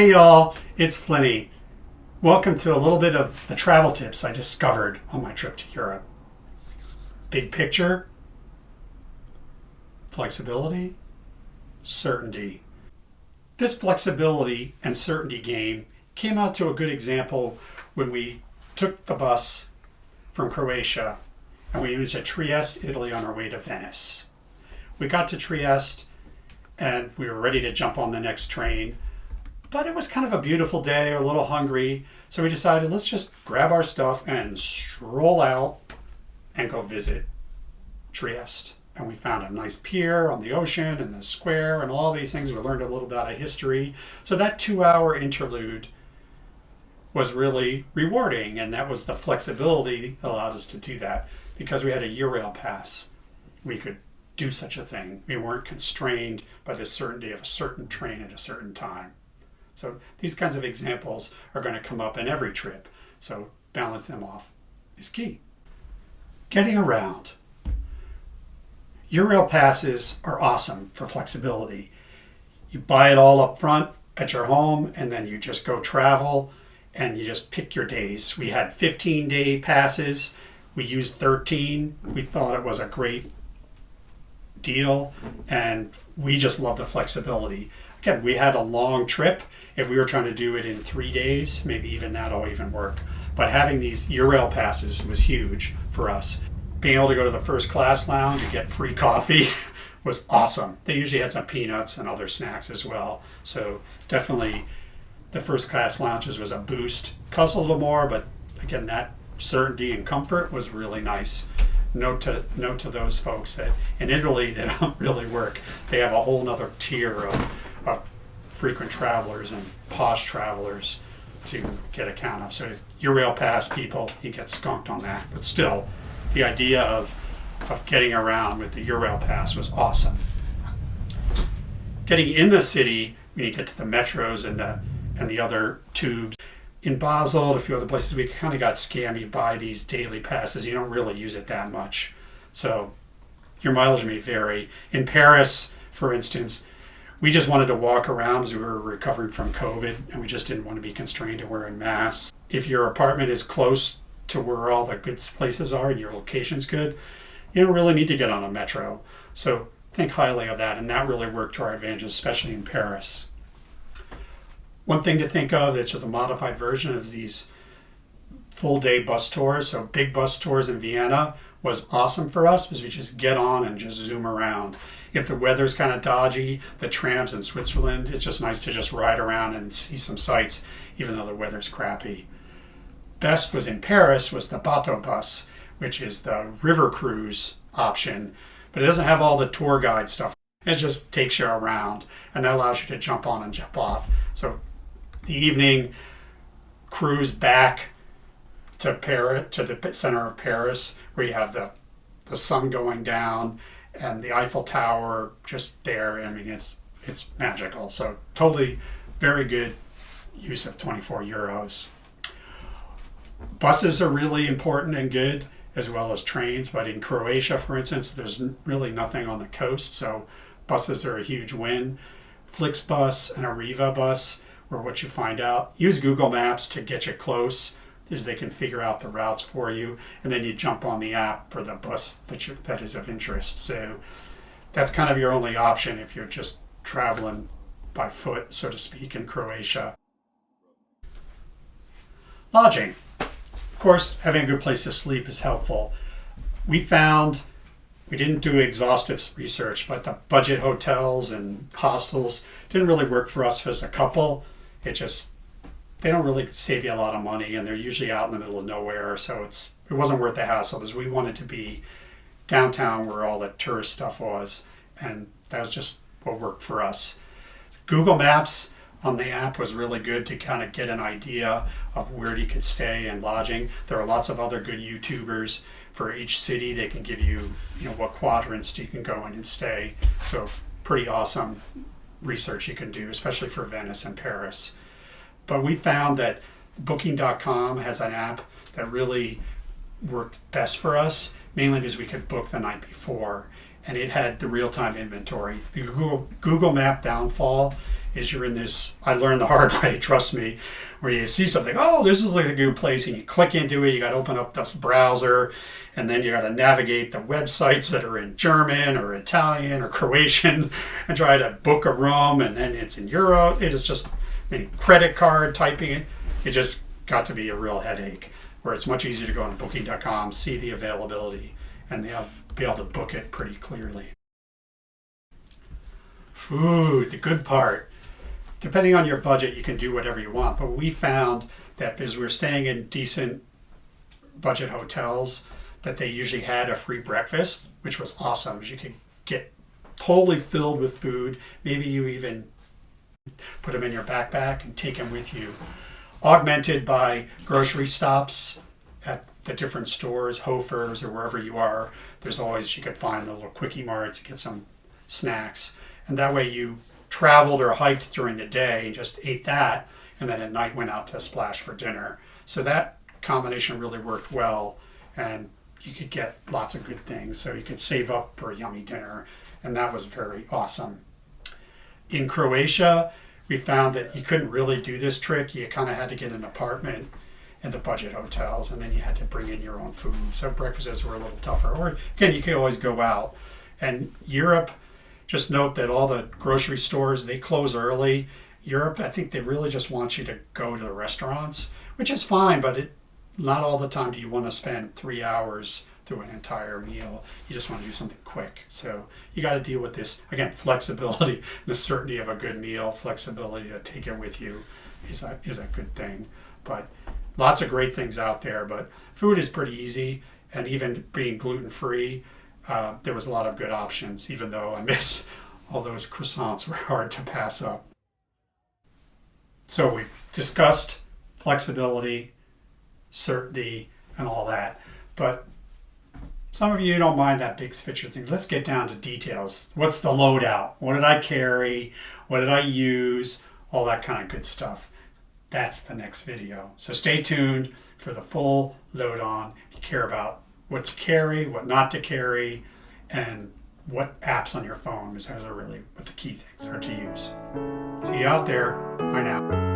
Hey y'all, it's Flinny. Welcome to a little bit of the travel tips I discovered on my trip to Europe. Big picture, flexibility, certainty. This flexibility and certainty game came out to a good example when we took the bus from Croatia and we went to Trieste, Italy on our way to Venice. We got to Trieste and we were ready to jump on the next train. But it was kind of a beautiful day, a little hungry, so we decided let's just grab our stuff and stroll out and go visit Trieste. And we found a nice pier on the ocean and the square and all these things. We learned a little about history. So that 2-hour interlude was really rewarding, and that was the flexibility that allowed us to do that. Because we had a Eurail pass, we could do such a thing. We weren't constrained by the certainty of a certain train at a certain time. So these kinds of examples are going to come up in every trip. So balance them off is key. Getting around. Eurail passes are awesome for flexibility. You buy it all up front at your home and then you just go travel and you just pick your days. We had 15-day passes. We used 13. We thought it was a great deal and we just love the flexibility. Again, we had a long trip. If we were trying to do it in 3 days, maybe even that'll even work. But having these Eurail passes was huge for us. Being able to go to the first class lounge and get free coffee was awesome. They usually had some peanuts and other snacks as well. So definitely the first class lounges was a boost. Cost a little more, but again, that certainty and comfort was really nice. Note to those folks that in Italy they don't really work. They have a whole nother tier of frequent travelers and posh travelers to get account of. So Eurail pass people, you get skunked on that. But still, the idea of getting around with the Eurail pass was awesome. Getting in the city, when you get to the metros and the other tubes, in Basel and a few other places, we kind of got scammy by these daily passes. You don't really use it that much. So your mileage may vary. In Paris, for instance, we just wanted to walk around because we were recovering from COVID and we just didn't want to be constrained to wearing masks. If your apartment is close to where all the good places are and your location's good, you don't really need to get on a metro. So think highly of that, and that really worked to our advantage, especially in Paris. One thing to think of that's just a modified version of these full-day bus tours. So big bus tours in Vienna was awesome for us because we just get on and just zoom around. If the weather's kind of dodgy, the trams in Switzerland, it's just nice to just ride around and see some sights, even though the weather's crappy. Best was in Paris was the Bateau bus, which is the river cruise option, but it doesn't have all the tour guide stuff. It just takes you around, and that allows you to jump on and jump off. So the evening cruise back to Paris, to the center of Paris, where you have the sun going down and the Eiffel Tower just there. I mean, it's magical. So totally very good use of 24 euros. Buses are really important and good, as well as trains. But in Croatia, for instance, there's really nothing on the coast. So buses are a huge win. Flixbus and Arriva bus were what you find out. Use Google Maps to get you close, as they can figure out the routes for you, and then you jump on the app for the bus that is of interest. So that's kind of your only option if you're just traveling by foot, so to speak, in Croatia. Lodging. Of course, having a good place to sleep is helpful. We didn't do exhaustive research, but the budget hotels and hostels didn't really work for us as a couple. They don't really save you a lot of money, and they're usually out in the middle of nowhere, so it wasn't worth the hassle because we wanted to be downtown where all the tourist stuff was, and that was just what worked for us. Google Maps on the app was really good to kind of get an idea of where you could stay and lodging. There are lots of other good YouTubers for each city. They can give you, what quadrants you can go in and stay. So pretty awesome research you can do, especially for Venice and Paris. But we found that Booking.com has an app that really worked best for us, mainly because we could book the night before. and it had the real-time inventory. The Google Map downfall is you're in this, I learned the hard way, trust me, where you see something, oh, this is like a good place, and you click into it, you got to open up this browser, and then you got to navigate the websites that are in German or Italian or Croatian and try to book a room, and then it's in Euro. It is just a credit card typing it. It just got to be a real headache, where it's much easier to go on booking.com, see the availability, and they'll be able to book it pretty clearly. Food, the good part. Depending on your budget, you can do whatever you want, but we found that because we were staying in decent budget hotels, that they usually had a free breakfast, which was awesome. You could get totally filled with food. Maybe you even put them in your backpack and take them with you. Augmented by grocery stops at the different stores, Hofer's or wherever you are. There's always, you could find the little quickie marts, get some snacks. And that way you traveled or hiked during the day and just ate that, and then at night went out to Splash for dinner. So that combination really worked well, and you could get lots of good things. So you could save up for a yummy dinner, and that was very awesome. In Croatia, we found that you couldn't really do this trick. You kind of had to get an apartment in the budget hotels, and then you had to bring in your own food. So breakfasts were a little tougher. Or again, you could always go out. And Europe, just note that all the grocery stores, they close early. Europe, I think they really just want you to go to the restaurants, which is fine, but not all the time do you want to spend 3 hours through an entire meal. You just want to do something quick. So you got to deal with this, again, flexibility, the certainty of a good meal, flexibility to take it with you is a good thing. But lots of great things out there, but food is pretty easy, and even being gluten-free, there was a lot of good options, even though I miss all those croissants were hard to pass up. So we've discussed flexibility, certainty, and all that, but some of you don't mind that big picture thing. Let's get down to details. What's the loadout? What did I carry? What did I use? All that kind of good stuff. That's the next video. So stay tuned for the full lowdown. If you care about what to carry, what not to carry, and what apps on your phone, because those are really what the key things are to use. See you out there. Bye now.